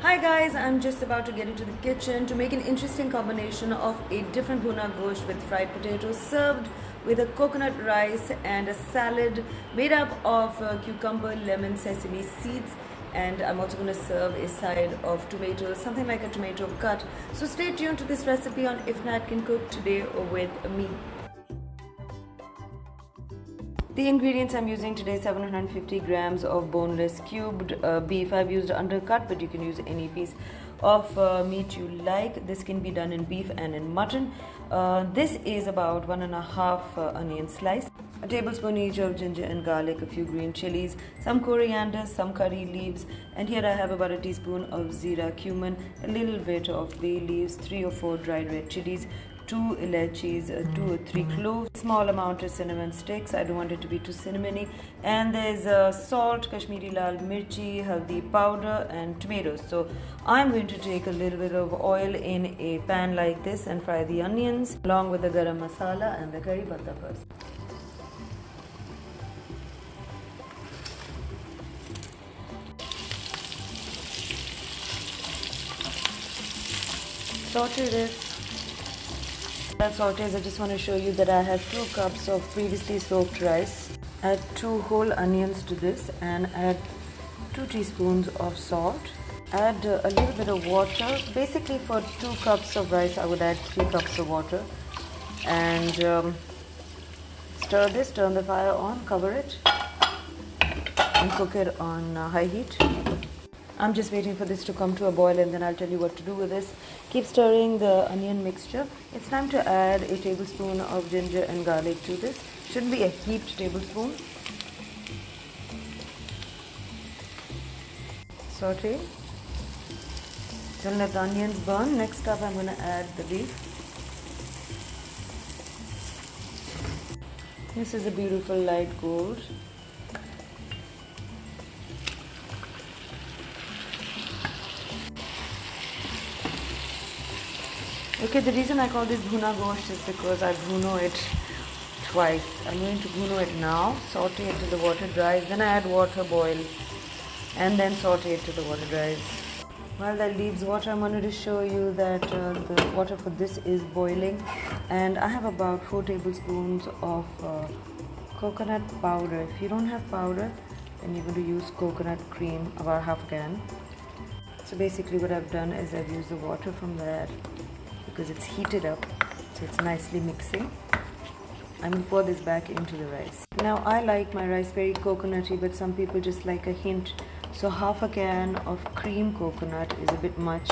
Hi guys, I'm just about to get into the kitchen to make an interesting combination of a different Bhuna Gosht with fried potatoes served with a coconut rice and a salad made up of cucumber, lemon, sesame seeds, and I'm also going to serve a side of tomatoes, something like a tomato cut. So stay tuned to this recipe on Ifnatcancook today with me. The ingredients I'm using today: 750 grams of boneless cubed beef. I've used undercut, but you can use any piece of meat you like. This can be done in beef and in mutton. This is about 1.5 onion slice, a tablespoon each of ginger and garlic, a few green chilies, some coriander, some curry leaves, and here I have about a teaspoon of zira, cumin, a little bit of bay leaves, 3 or 4 dried red chilies, 2 elaichis, 2 or 3 cloves, small amount of cinnamon sticks. I don't want it to be too cinnamony. And there's salt, Kashmiri lal mirchi, haldi powder, and tomatoes. So I'm going to take a little bit of oil in a pan like this and fry the onions along with the garam masala and the curry patta first. Saute this. As sautés, I just want to show you that I have 2 cups of previously soaked rice. Add 2 whole onions to this and add 2 teaspoons of salt. Add a little bit of water. Basically for 2 cups of rice I would add 3 cups of water. And stir this, turn the fire on, cover it and cook it on high heat. I'm just waiting for this to come to a boil and then I'll tell you what to do with this. Keep stirring the onion mixture. It's time to add a tablespoon of ginger and garlic to this. Shouldn't be a heaped tablespoon. Saute. Don't let the onions burn. Next up I'm going to add the beef. This is a beautiful light gold. Okay, the reason I call this Bhuna Gosht is because I bhuno it twice. I'm going to bhuno it now, saute it till the water dries, then I add water, boil, and then saute it till the water dries. While that leaves water, I'm going to show you that the water for this is boiling, and I have about 4 tablespoons of coconut powder. If you don't have powder, then you're going to use coconut cream, about half a can. So basically what I've done is I've used the water from that because it's heated up, so it's nicely mixing. I'm going to pour this back into the rice. Now I like my rice very coconutty, but some people just like a hint. So half a can of cream coconut is a bit much.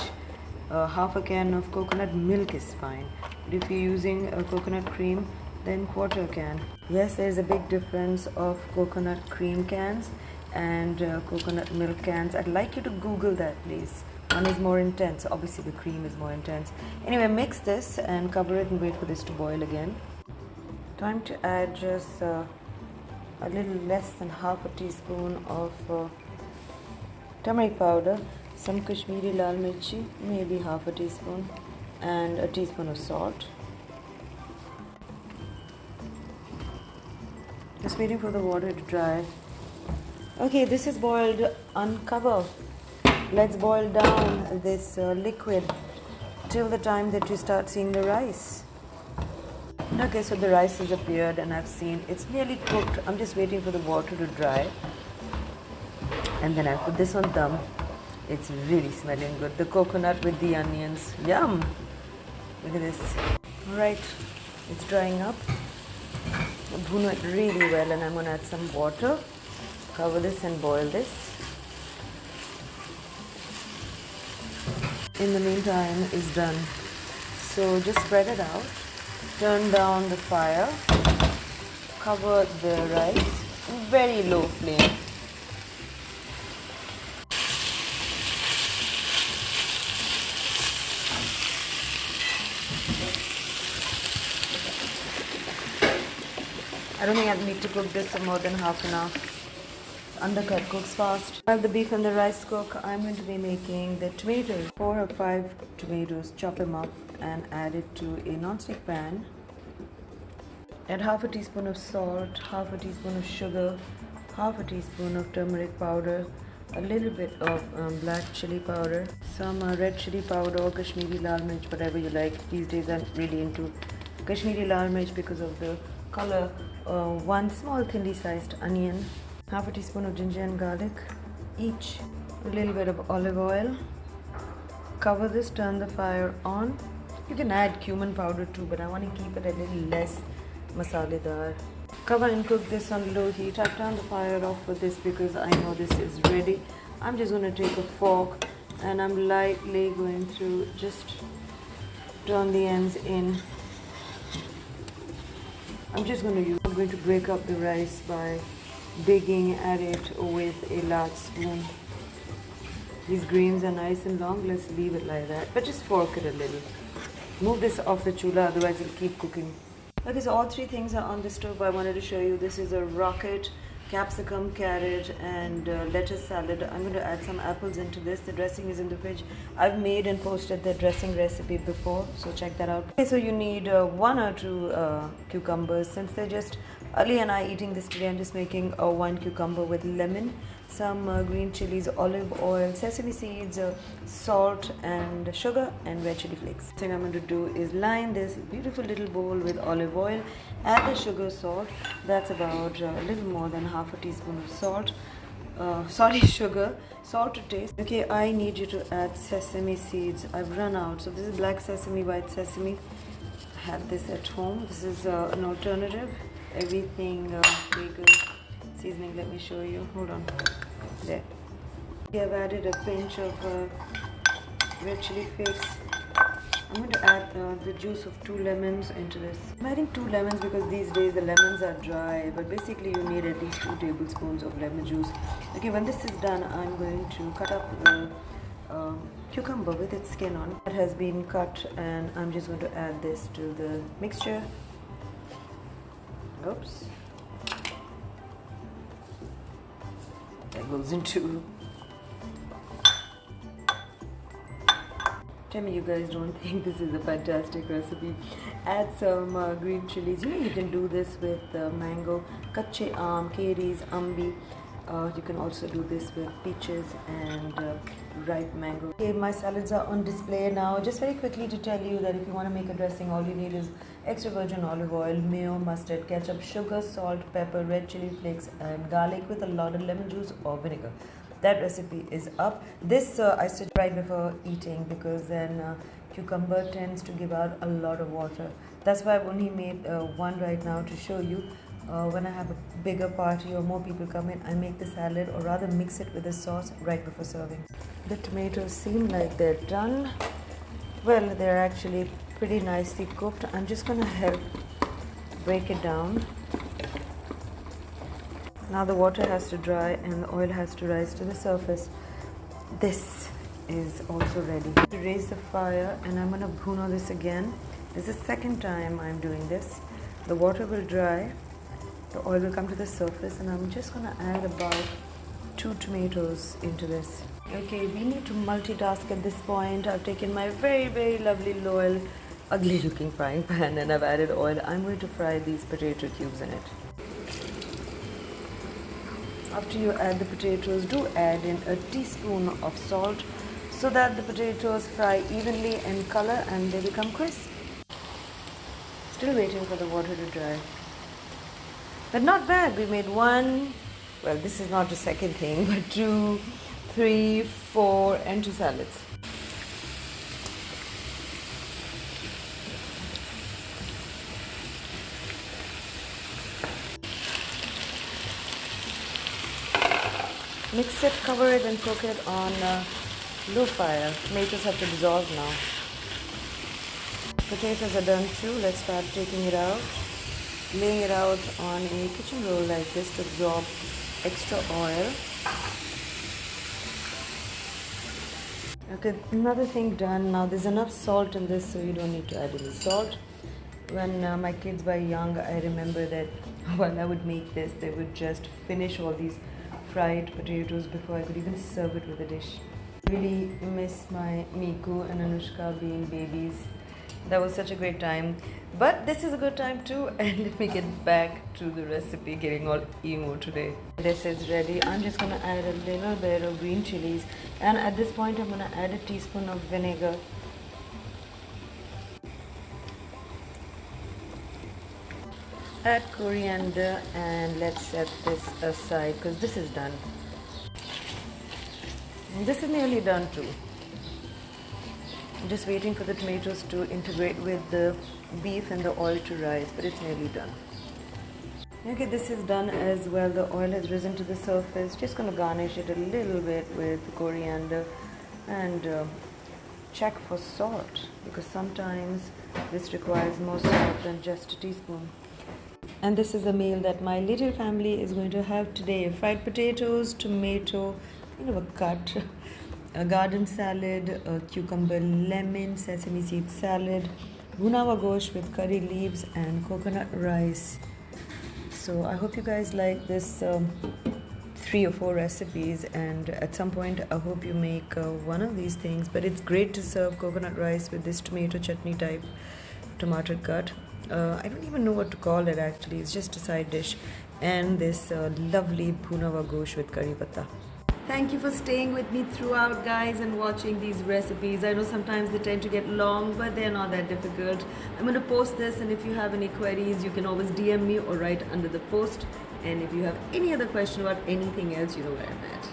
Half a can of coconut milk is fine. But if you're using a coconut cream, then quarter can. Yes, there's a big difference of coconut cream cans and coconut milk cans. I'd like you to Google that, please. One is more intense. Obviously the cream is more intense. Anyway, mix this and cover it and wait for this to boil again. Time to add just a little less than half a teaspoon of turmeric powder, some Kashmiri lal mirchi, maybe half a teaspoon, and a teaspoon of salt. Just waiting for the water to dry. Okay, this is boiled. Uncover. Let's boil down this liquid till the time that you start seeing the rice. Okay, so the rice has appeared and I've seen it's nearly cooked. I'm just waiting for the water to dry. And then I put this on dum. It's really smelling good. The coconut with the onions. Yum! Look at this. Alright, it's drying up. I'll bhuno it really well and I'm going to add some water. Cover this and boil this. In the meantime is done. So just spread it out. Turn down the fire. Cover the rice. Very low flame. I don't think I need to cook this for more than half an hour. Undercut cooks fast. While the beef and the rice cook, I'm going to be making the tomatoes. 4 or 5 tomatoes, chop them up and add it to a non-stick pan. Add half a teaspoon of salt, half a teaspoon of sugar, half a teaspoon of turmeric powder, a little bit of black chili powder, some red chili powder or Kashmiri lal mirch, whatever you like. These days I'm really into Kashmiri lal mirch because of the color. One small thinly sized onion, half a teaspoon of ginger and garlic each, a little bit of olive oil. Cover this, turn the fire on. You can add cumin powder too, but I want to keep it a little less masaledar. Cover and cook this on low heat. I've turned the fire off for this because I know this is ready. I'm just going to take a fork and I'm lightly going to just turn the ends in. I'm going to break up the rice by digging at it with a large spoon. These grains are nice and long. Let's leave it like that, but just fork it a little. Move this off the chula, otherwise it'll keep cooking. Okay, so all three things are on the stove. I wanted to show you. This is a rocket, capsicum, carrot and lettuce salad. I'm going to add some apples into this. The dressing is in the fridge. I've made and posted the dressing recipe before, so check that out. Okay, so you need one or two cucumbers. Since they're just Ali and I eating this today, I'm just making one cucumber with lemon, some green chilies, olive oil, sesame seeds, salt and sugar and red chili flakes. The thing I'm going to do is line this beautiful little bowl with olive oil, add the sugar, salt. That's about a little more than half a teaspoon of salt. Sugar, salt to taste. Okay, I need you to add sesame seeds. I've run out. So this is black sesame, white sesame. I had this at home. This is an alternative. Everything bagel seasoning. Let me show you. Hold on. There. I've added a pinch of red chili flakes. I'm going to add the juice of 2 lemons into this. I'm adding 2 lemons because these days the lemons are dry, but basically you need at least 2 tablespoons of lemon juice. Okay, when this is done, I'm going to cut up the cucumber with its skin on. It has been cut and I'm just going to add this to the mixture. Oops. That goes into. Tell me you guys don't think this is a fantastic recipe. Add some green chilies. You can do this with mango, kache aam, keris, ambi. You can also do this with peaches and ripe mango. Okay, my salads are on display now. Just very quickly to tell you that if you want to make a dressing, all you need is extra virgin olive oil, mayo, mustard, ketchup, sugar, salt, pepper, red chili flakes and garlic with a lot of lemon juice or vinegar. That recipe is up. This I suggest right before eating because then cucumber tends to give out a lot of water. That's why I've only made one right now to show you. When I have a bigger party or more people come in, I make the salad or rather mix it with the sauce right before serving. The tomatoes seem like they're done. Well, they're actually pretty nicely cooked. I'm just going to help break it down. Now the water has to dry and the oil has to rise to the surface. This is also ready. Raise the fire and I'm going to bhuna this again. This is the second time I'm doing this. The water will dry. The oil will come to the surface and I'm just going to add about 2 tomatoes into this. Okay, we need to multitask at this point. I've taken my very, very lovely, loyal, ugly looking frying pan and I've added oil. I'm going to fry these potato cubes in it. After you add the potatoes, do add in a teaspoon of salt so that the potatoes fry evenly in color and they become crisp. Still waiting for the water to dry. But not bad. We made one, well, this is not the second thing, but 2, 3, 4 and 2 salads. Mix it, cover it and cook it on low fire. Tomatoes have to dissolve now. Potatoes are done too. Let's start taking it out. Laying it out on a kitchen roll like this to absorb extra oil. Okay, another thing done. Now there's enough salt in this so you don't need to add any salt. When my kids were young, I remember that while I would make this, they would just finish all these fried potatoes before I could even serve it with a dish. I really miss my Miku and Anushka being babies. That was such a great time. But this is a good time too. And let me get back to the recipe, getting all emo today. This is ready. I'm just gonna add a little bit of green chilies. And at this point, I'm gonna add a teaspoon of vinegar. Add coriander, and let's set this aside because this is done. This is nearly done too. I'm just waiting for the tomatoes to integrate with the beef and the oil to rise, but it's nearly done. Okay, this is done as well. The oil has risen to the surface. Just gonna garnish it a little bit with coriander and check for salt, because sometimes this requires more salt than just a teaspoon. And this is a meal that my little family is going to have today. Fried potatoes, tomato, a cut, a garden salad, a cucumber lemon sesame seed salad, Bhuna Gosht with curry leaves and coconut rice. So I hope you guys like this 3 or 4 recipes, and at some point I hope you make one of these things. But it's great to serve coconut rice with this tomato chutney type tomato cut. I don't even know what to call it actually. It's just a side dish. And this lovely Bhuna Gosht with curry patta. Thank you for staying with me throughout, guys, and watching these recipes. I know sometimes they tend to get long, but they're not that difficult. I'm going to post this, and if you have any queries, you can always DM me or write under the post. And if you have any other question about anything else, you know where I'm at.